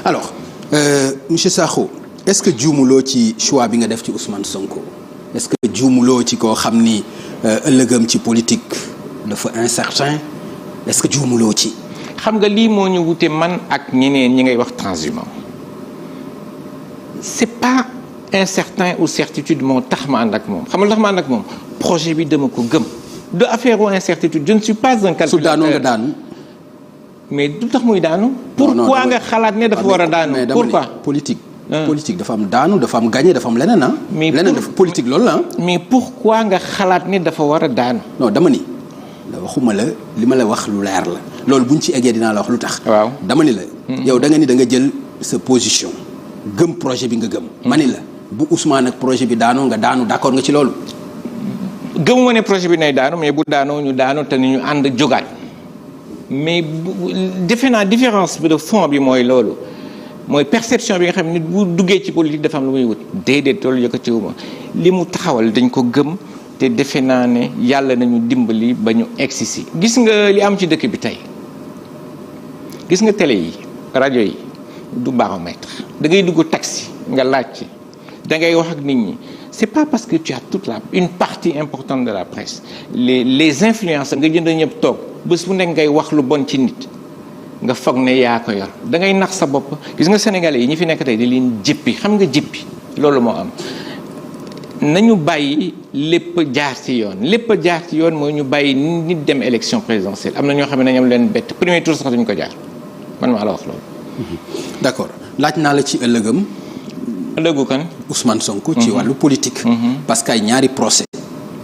alors monsieur Sakho est-ce que juumuloo ci choix bi nga def ci Ousmane Sonko est-ce que juumuloo ci koo xam ni ëllëgam ci politique dafa incertain est-ce que juumuloo ci. xam nga lii moo ñu wute man ak ñeneen ñi ngay wax transhumant c'est pas incertain ou certitude moo tax ma ànd ak moom xam nga tax ma ànd ak moom projet bi dama ko gëm de affaire ou incertitude je ne suis pas un calculateur. su daanoo nga daanu. mais du tax muy daanu. pourquoi nga xalaat ne dafa war a daanu. pourquoi politique. politique dafa am daanu dafa am gagné dafa am leneen ah. mais leneen dafa politique loolu la mais pourquoi nga xalaat ne dafa war a daanu. non dama ni waxuma la li ma la wax lu leer la. loolu buñ ci eggee dinaa la wax lu tax. waaw dama ni la. yow da nga ni da nga jël sa position. gëm projet bi nga gëm. ma ni la bu Ousmane ak projet bi daanoo nga daanu d'accord nga ci loolu. gëmuma ne projet bi nay daanu mais bu daanoo ñu daanu te ni ñu ànd jógaat mais defe naa différence bi de fond bi mooy loolu mooy perception bi nga xam ne nit bu duggee ci politique dafa am lu muy wut déedéet loolu yëkkatiwuma li mu taxawal dañ ko gëm te defe naa ne yàlla nañu dimbali ba ñu egsi si gis nga li am ci dëkk bi tey gis nga télé yi rajo yi du baromètre da ngay dugg taxi nga laaj ci da ngay wax ak nit ñi c'est pas parce que tu as une partie importante de la presse les influenceurs nga jënd ñëpp toog bés bu nekk ngay wax lu bon ci nit nga foog ne yaa ko yor da ngay nax sa bopp gis nga sénégalais yi ñi fi nekk tey di leen jëppi xam nga jëppi loolu moo am nañu bàyyi lépp jaar ci yoon lépp jaar ci yoon mooy ñu bàyyi nit dem élection présidentielle am na ñoo xam ne nañu am leen bett premier tour sax duñu ko jaar man maa la wax loolu. d'accord laaj naa la ci ëllëgam. ëllëgu kan. Ousmane Sonko ci wàllu politique. parce que ay ñaari procès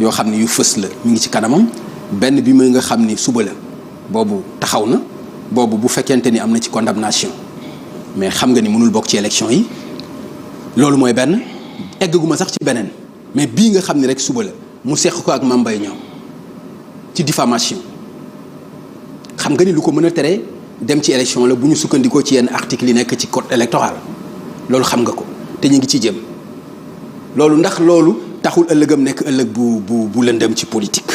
yoo xam ne yu fës la mi ngi ci kanamam benn bi muy nga xam ni suba la boobu taxaw na boobu bu fekkente ni am na ci condamnation mais xam nga ni mënul bokk ci élection yi loolu mooy benn eggaguma sax ci beneen mais bii nga xam ni rek suba la mu seq ko ak Mame Mbaye Niang ci diffamation xam nga ni lu ko mën a tere dem ci élection la bu ñu sukkandikoo ci yenn articles yi nekk ci code électoral loolu xam nga ko te ñu ngi ci jëm loolu ndax loolu taxul ëllëgam nekk ëllëg bu lëndëm ci politique.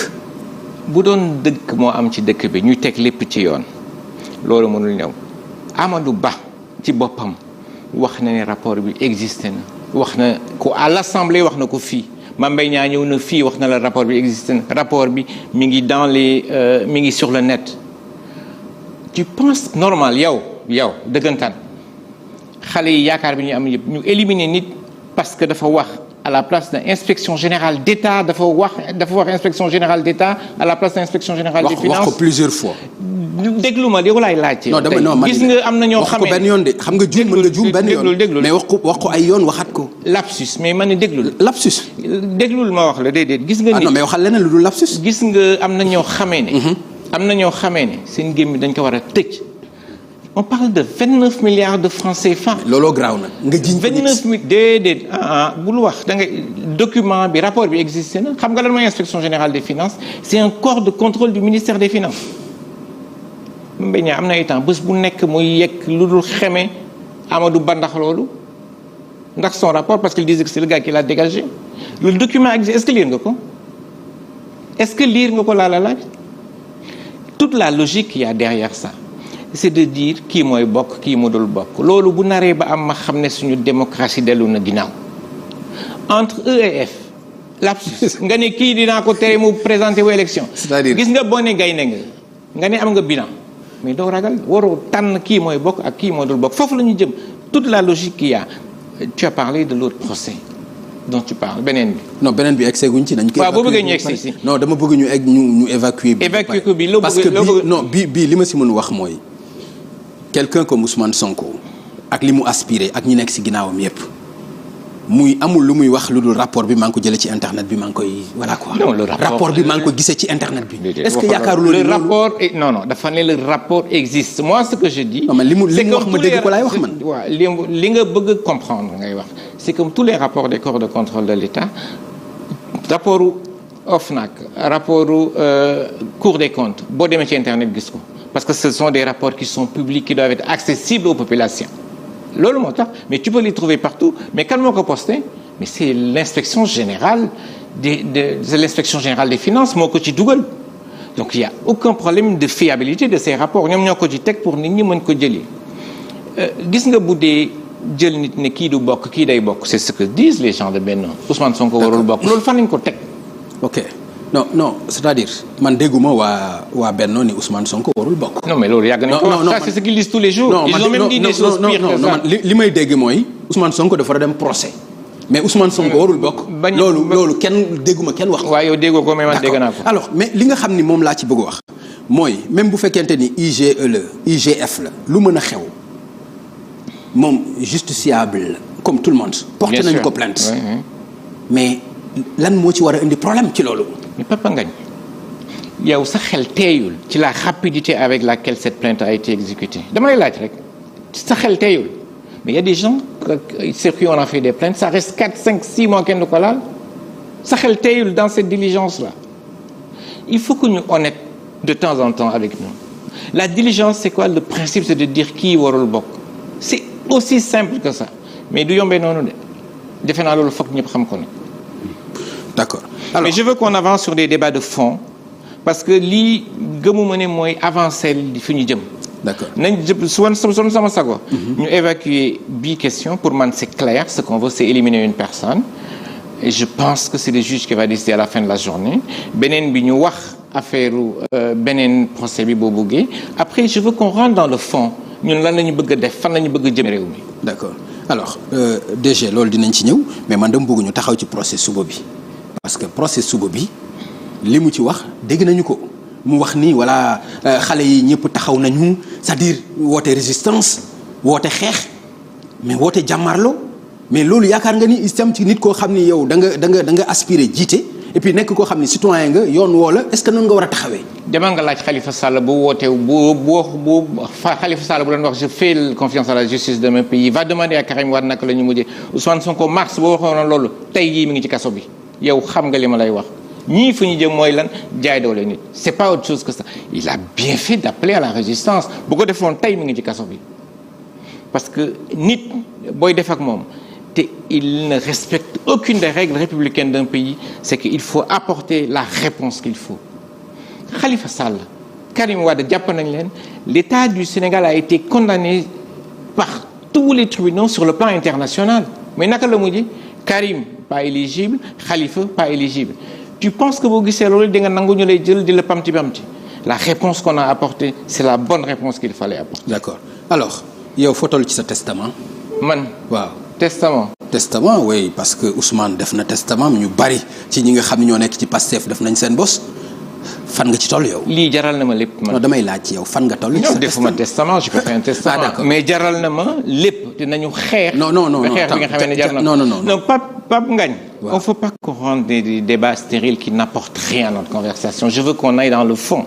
bu doon dëkk moo am ci dëkk bi ñuy teg lépp ci yoon loolu mënul ñëw Amadou Ba ci boppam wax na ne rapport bi existé na wax na ko à l'Assemblée wax na ko fii Mame Mbaye Niang ñëw na fii wax na la rapport bi existé na rapport bi mi ngi dans les mi ngi sur le net. tu penses normal yow dëggantaan xale yi yaakaar bi ñu am yëpp ñu éliminer nit parce que dafa wax à la place de inspection générale d'État dafa wax inspection générale d'État à la place de inspection générale des finances wax ko plusieurs fois. déglu ma yow laay laajte. non gis nga am na ñoo xamee wax ko benn yoon de xam nga juum mën nga juum benn yoon mais wax ko ay yoon waxat ko. lapsus mais man ne déglul. lapsus. déglul ma wax la déedéet gis nga. non mais waxal leneen lu dul lapsus. gis nga am na ñoo xamee ne. am na ñoo xamee ne seen gémmi dañ ko war a tëj. on parle de 29 milliards de francs CFA. looloo garaaw nag nga jiñ ko 29 milliards déedéet bul wax da ngay document bi rapport bi existé na xam nga lan mooy inspection générale des finances c'est un corps de contrôle du ministère des finances. Mbaye Niang am na ay temps bés bu nekk muy yegg lu dul xeme Amadou Ba ndax loolu ndax son rapport parce qu'il disait que c'est le gars qui l'a dégagé le document existe est-ce que lire nga ko est-ce que lire nga ko laa la laaj toute la logique qu'il y a derrière ça c'est de dire kii mooy bokk kii mu dul bokk loolu bu naree ba am ma xam ne suñu démocratie dellu na ginnaaw entre E et F lapsus nga ne kii dinaa ko tere mu présenter wu élection c'est-à-dire gis nga boo ne gaynde nga ne am nga bilan mais doo ragal waroo tànn kii mooy bokk ak kii moo dul bokk foofu la ñu jëm toute la logique qu'il y a tu as parlé de l'autre procès dont tu parles beneen bi. non beneen bi egg guñ ci nañ ko. waaw boo bëggee ñu egg si. non dama bëgg ñu egg ñu évacuer. évacuer ko bi loo bëgg parce que bii li ma si mën wax mooy quelqu'un comme Ousmane Sonko ak li mu aspiré ak ñi nekk si ginnaawam yépp muy amul lu muy wax lu dul rapport bi maa ngi ko jëlee ci internet bi maa ngi koy voilà quoi. non le rapport bi maa ngi ko gisee ci internet bi. est-ce que yaakaaruloo le rapport non dafa ne le rapport existe moi ce que je dis. non mais li mu wax ma dégg ko laay wax man. waaw li nga bëgg comprendre ngay wax c'est comme tous les rapports des corps de contrôle de l'État rapportu OFNAC rapportu Cour des comptes boo demee ci internet gis ko parce que ce sont des rapports qui sont publics qui doivent être accessibles aux populations. loolu moo tax mais tu peux les trouver partout mais kan moo ko posté mais c'est l'inspection générale c'est l'inspection générale des finances moo ko ci dugal donc il y a aucun problème de fiabilité de ces rapports ñoom ñoo ko ci teg pour nit ñi mën ko jëli gis nga bu dee jël nit ne kii du bokk kii day bokk c'est ce que disent les gens de Benno Ousmane Sonko warul bokk loolu fan lañ ko teg. ok non c'est-à-dire man dégguma waa Benno ni Ousmane Sonko warul bokk. non mais loolu yàgg nañ ko wax ça c'est ce qu'ils disent tous les jours. ils ont même dit des choses pires que ça. li may dégg mooy Ousmane Sonko dafa dem procès mais Ousmane Sonko warul bokk. loolu kenn dégguma kenn wax ko. waaw yow déggoo ko mais man dégg naa ko. alors mais li nga xam ni moom laa ci bëgg wax mooy même bu fekkente ni IGF la lu mën a xew moom justiciable la comme tout le monde. porté nañu ko plainte. mais lan moo ci war a indi problème ci loolu. mais Papa Ngagne yow sa xel teeyul ci la rapidité avec laquelle cette plainte a été exécutée dama lay laaj rek sa xel teeyul mais il y a des gens sur qui on a fait des plaintes ça reste 4, 5, 6 mois kenn du ko laal sa xel teeyul dans cette diligence là il faut que ñu honnête de temps en temps avec nous la diligence c'est quoi le principe c'est de dire kii warul bokk c'est aussi simple que ça mais du yombee noonu de defe naa loolu foog ñëpp xam ko ne. d'accord alors mais je veux qu'on avance sur des débats de fond parce que lii gëmuma ne mooy avancer fi ñu jëm. d'accord nañ jëm su sama sago. ñu évacuer bii question pour man c'est clair ce qu'on veut c'est éliminer une personne et je pense que c'est le juge qui va décider à la fin de la journée beneen bi ñu wax affaire beneen procès bi boo bëggee après je veux qu'on rentre dans le fond ñun lan la ñu bëgg a def fan la ñu bëgg a jëm réew mi. d'accord alors DG loolu dinañ ci ñëw mais man dama bëgg ñu taxaw ci procès suba bi parce que procès suba bi li mu ci wax dégg nañu ko mu wax ni voilà xale yi ñëpp taxaw nañu c'est-à-dire woote résistance woote xeex mais woote jàmmarloo mais loolu yaakaar nga ni itam ci nit koo xam ni yow da nga aspirer jiite et puis nekk koo xam ni citoyen nga yoon woo la est-ce que noonu nga war a taxawee. demal nga laaj Khalifa Sall bu wootee Khalifa Sall bu doon wax je fais confiance à la justice de mon pays va demander à Karim Wade naka la ñu mujjee Ousmane Sonko mars boo waxoon loolu tey jii mi ngi ci kaso bi yow xam nga li ma lay wax ñii fu ñu jëm mooy lan jaay doole nit c'est pas autre chose que ça il a bien fait d'appeler à la résistance bu ko defoon tey mi ngi ci kaso bi parce que nit booy def ak moom te il ne respecte aucune des règles républicaines d'un pays c'est qu'il faut apporter la réponse qu'il faut Khalifa Sall Karim Wade jàpp nañ leen l'État du Sénégal a été condamné par tous les tribunaux sur le plan international mais naka la mujj Karim pas éligible Khalifa pas éligible tu penses que boo gisee loolu di nga nangu ñu lay jël di la pamti la réponse qu'on a apportée c'est la bonne réponse qu'il fallait apporter. D'accord alors yow fotol ci sa testament. man waaw testament oui parce que Ousmane def na testament ñu bari ci ñi nga xam ne ñoo nekk ci Pastef def nañ seen bos fan nga ci toll yow. lii jaral na ma lépp man. non damay laaj ci yow fan nga toll. ci sa defuma testament je peux faire un testament. mais jaral na ma lépp dinañu xeex. non xeex bi nga xamee ne jar na non Pape Ngagne. Il ne faut pas qu'on rende des débats stériles qui n'apportent rien à notre conversation je veux qu'on aille dans le fond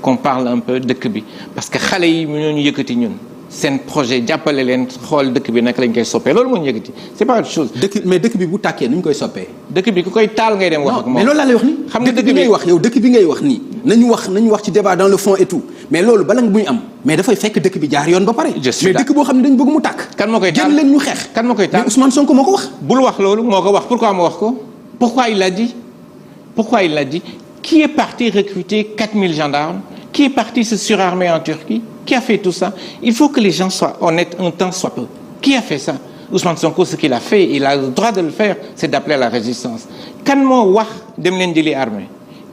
qu'on parle un peu dëkk bi parce que xale yi ñoo ñu yëkkati ñun. seen projet jàppale leen xool dëkk bi naka lañ koy soppee loolu moo ñu yëkkati c'est pas autre chose. dëkk bi bu tàkkee nu ñu koy soppee. dëkk bi ku koy taal ngay dem wax ak moom mais loolu laa lay wax nii. xam nga dëkk bi ngay wax yow dëkk bi ngay wax nii. nañu wax ci débat dans le fond et tout mais loolu bala nga muy am mais dafay fekk dëkk bi jaar yoon ba pare. mais dëkk boo xam ne dañu bëgg mu tàkk. kan moo koy taal génn leen ñu xeex. kan moo koy taal mais Ousmane Sonko moo ko wax. bul wax loolu moo ko wax pourquoi mu wax ko. pourquoi il l'a dit qui est parti recruter 4000 gendarmes qui est parti se surarmer en Turquie qui a fait tout ça il faut que les gens soient honnêtes un temps soit peu qui a fait ça Ousmane Sonko ce qu'il a fait il a le droit de le faire c'est d'appeler à la résistance kan moo wax dem leen jëli armée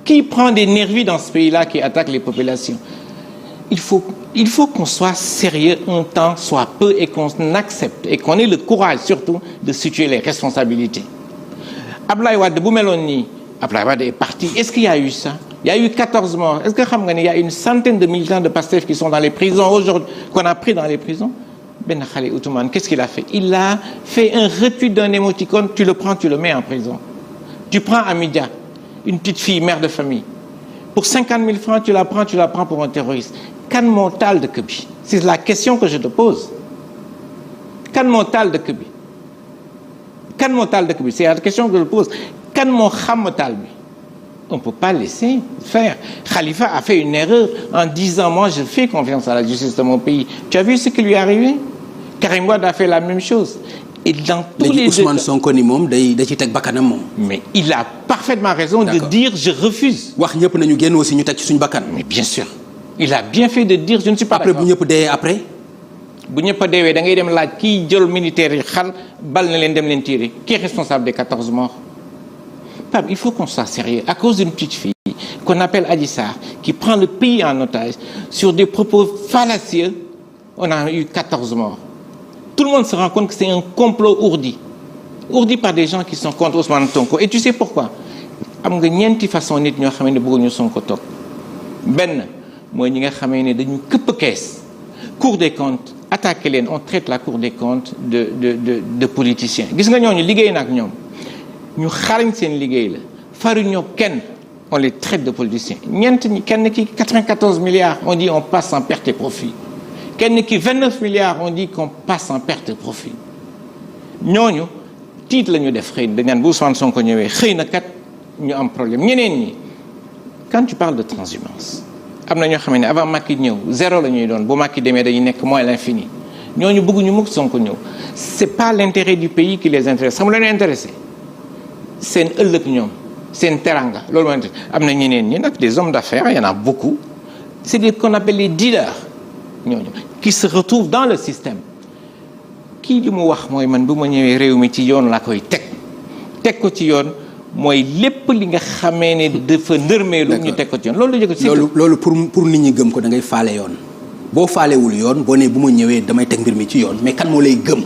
qui prend des nervis dans ce pays-là qui attaque les populations il faut qu'on soit sérieux un temps soit peu et qu'on accepte et qu'on ait le courage surtout de situer les responsabilités Abdoulaye Wade bu meloon nii Abdoulaye Wade est parti est-ce qu'il y a eu ça il y a eu 14 morts est-ce que xam nga ne il y a une centaine de militants de Pastef qui sont dans les prisons aujourd'hui qu'on a pris dans les prisons benn xale Outoumane qu'est-ce qu'il a fait il a fait un retweet d'un émoticône tu le prends tu le mets en prison tu prends Amidia une petite fille mère de famille pour 50 000 francs tu la prends pour un terroriste kan moo taal dëkk bi c'est la question que je te pose kan moo taal dëkk bi c'est la question que je pose kan moo xam taal bi on peut pas laisser faire Khalifa a fait une erreur en disant moi je fais confiance à la justice de mon pays tu as vu ce qui lui est arrivé Karim Wade a fait la même chose et dans tous les Ousmane Sonko ni moom da ci teg bakkanam moom mais il a parfaitement raison de dire je refuse wax ñëpp nañu génn aussi ñu teg ci suñu bakkan mais bien sûr il a bien fait de dire je ne suis pas après bu ñëpp dee après bu ñëpp a deewee da ngay dem laaj kii jël militaires yi xal bal na leen dem leen tirer qui est responsable des 14 morts. Pape, il faut qu'on soit sérieux à cause d'une petite fille qu'on appelle Adji Sarr qui prend le pays en otage sur des propos fallacieux. On a eu 14 morts. Tout le monde se rend compte que c'est un complot ourdi par des gens qui sont contre Ousmane Sonko. Et tu sais pourquoi? am nga ñeenti façon nit ñoo xam ne bëgguñu Sonko toog benn mooy ñi nga xamee ne dañu këpp kees Cour des comptes attaqué leen on traite la Cour des comptes de politiciens gis nga ñooñu liggéey na ak ñoom ñu xarañ seen liggéey la faruñoo kenn on les traite de politiciens ñeent ñi kenn ki 94 milliards on dit on passe en perte et profit kenn ki 29 milliards on dit qu'on passe en perte et profit ñooñu tiit la ñu def xëy na dañ naan bu Ousmane Sonko ñëwee xëy na kat ñu am problème ñeneen ñi quand tu parles de transhumance am na ñoo xam ne avant Macky ñëw zéro la ñuy doon bu Macky demee dañuy nekk moins l'infini ñooñu bëgguñu mukk Sonko ñëw c'est pas l'intérêt du pays qui les intéresse xam nga leen intéressé seen ëllëg ñoom seen teranga loolu moo am na ñeneen ñi nag des hommes d'affaires il y en a beaucoup c'est des qu'on appelle les dealers ñooñu qui se retrouvent dans le système kii li mu wax mooy man bu ma ñëwee réew mi ci yoon laa koy teg ko ci yoon mooy lépp li nga xamee ne dafa ndërmeelu ñu teg ko ci yoon loolu la jëkk loolu pour nit ñi gëm ko da ngay faale yoon boo faalewul yoon boo ne bu ma ñëwee damay teg mbir mi ci yoon mais kan moo lay gëm.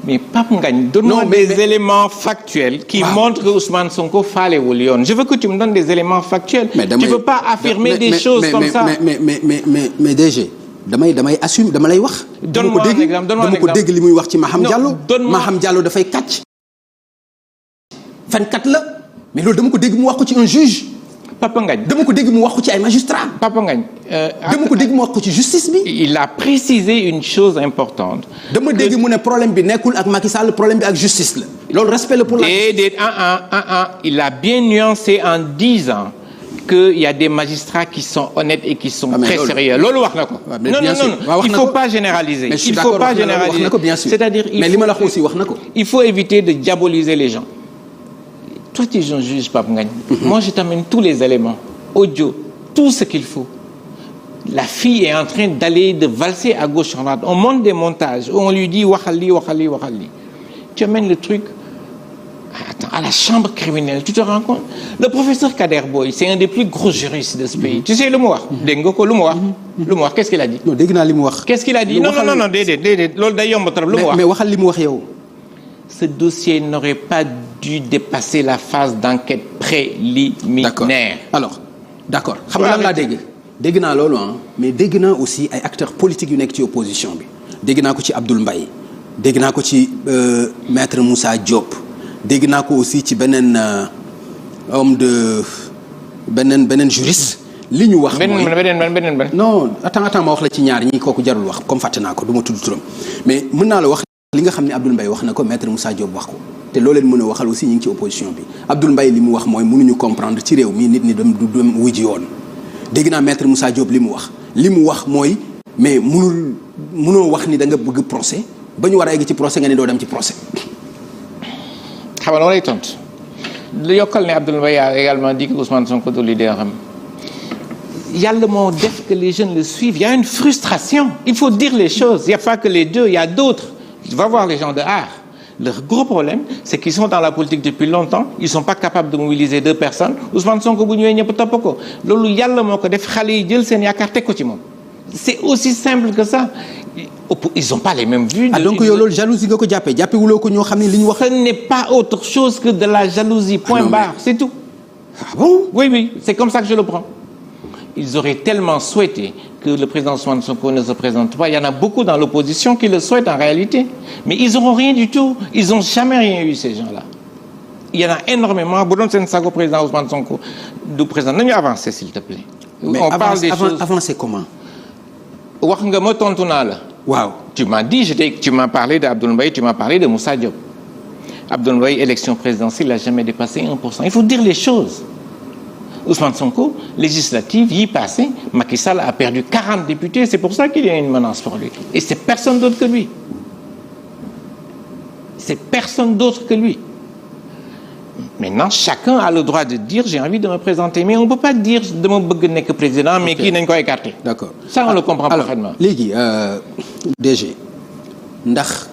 mais Pape Ngagne donne-moi des éléments factuels qui montrent que Ousmane Sonko faalewul yoon je veux que tu me donnes des éléments factuels. Tu veux pas affirmer des choses comme ça. mais DG damay assume dama lay wax. donne-moi un exemple dama ko dégg li muy wax ci Maham Diallo. Maham Diallo dafay kàcc. fenkat la mais loolu dama ko dégg mu wax ko ci un juge. Papa Ngagne dama ko dégg mu wax ko ci ay magistrats. Papa Ngagne. dama ko dégg mu wax ko ci justice bi. il a précisé une chose importante. dama dégg mu ne problème bi nekkul ak Macky Sall problème bi ak justice la. loolu respect la pour la. il a bien nuancé en disant qu'il y a des magistrats qui sont honnêtes et qui sont très sérieux. loolu wax na ko. non il faut pas généraliser. il faut pas généraliser. wax na ko bien sûr. c'est-à-dire mais li ma la wax aussi wax na ko. il faut éviter de diaboliser les gens. Toi, tu es un juge, Pape Ngagne. Moi, je t'amène tous les éléments, audio, tout ce qu'il faut. La fille est en train de valser à gauche à droite. On monte des montages où on lui dit waxal li. Tu amènes le truc à la chambre criminelle. Tu te rends compte? Le professeur Kader Boye, c'est un des plus gros juristes de ce pays. Tu sais lu mu wax? Dégg nga ko lu mu wax? Lu mu wax qu'est-ce qu'il a dit? Non, dégg naa li mu wax. Qu'est-ce qu'il a dit? Non, déedéet loolu day yomb trop lu mu wax. mais waxal li mu wax yow. Ce dossier n'aurait pas dû dépasser la phase d'enquête préliminaire. D'accord xam nga lan laa dégg naa loolu mais dégg naa aussi ay acteurs politiques yu nekk ci opposition bi dégg naa ko ci Abdoul Mbaye dégg naa ko ci maître Moussa Diop dégg naa ko aussi ci beneen homme de beneen juriste li ñu wax mooy beneen non attends ma wax la ci ñaar ñi kooku jarul wax comme fàtte naa ko du ma tudd turam mais mën naa la wax li nga xam ne Abdoul Mbaye wax na ko maître Moussa Diop wax ko te loo leen mën a waxal aussi ñu ngi ci opposition bi Abdoul Mbaye li mu wax mooy mënuñu comprendre ci réew mi nit ñi dem wuy ji yoon dégg naa maître Moussa Diop li mu wax mooy mais mënoo wax ni da nga bëgg procès ba ñu war a egg ci procès nga ne doo dem ci procès. xam nga lay tontu lu yokkal ne Abdoul Mbaye a également dit que Ousmane Sonko du leader am yàlla moo def que les jeunes le suivent il y a une frustration il faut dire les choses il y a pas que les deux il y a d'autres. Va voir les gens de art. Leur gros problème, c'est qu'ils sont dans la politique depuis longtemps. Ils sont pas capables de mobiliser 2 personnes. Ousmane Sonko bu ñëwee ñëpp topp ko loolu yàlla moo ko def xale yi jël seen yaakaar teg ko ci moom. C'est aussi simple que ça. Ils ont pas les mêmes vues. Donc yow loolu jalousie nga ko jàppee wuloo ko ñoo xam ne li ñu wax. Ce n'est pas autre chose que de la jalousie. Point barre, c'est tout. Ah bon? Oui, c'est comme ça que je le prends. Ils auraient tellement souhaité que le président Ousmane Sonko ne se présente pas. Il y en a beaucoup dans l'opposition qui le souhaitent en réalité. Mais ils n'auront rien du tout. Ils n'ont jamais rien eu, ces gens-là. Il y en a énormément. Bu doon seen sago président Ousmane Sonko du président. Nañu avancer, s'il te plaît. Mais on parle des choses. Avancer comment? Wax nga ma tontu naa la. Waaw. Tu m'as parlé d'Abdoul Mbaye, tu m'as parlé de Moussa Diop. Abdoul Mbaye, élection présidentielle, n'a jamais dépassé 1%. Il faut dire les choses. Ousmane Sonko, législative, y passé, Macky Sall a perdu 40 députés, c'est pour ça qu'il y a une menace pour lui. Et c'est personne d'autre que lui. Maintenant, chacun a le droit de dire j'ai envie de me présenter, mais on peut pas dire dama bëgg nekk président, mais kii nañ ko écarter. D'accord. Ça on le comprend parfaitement. léegi DG ndax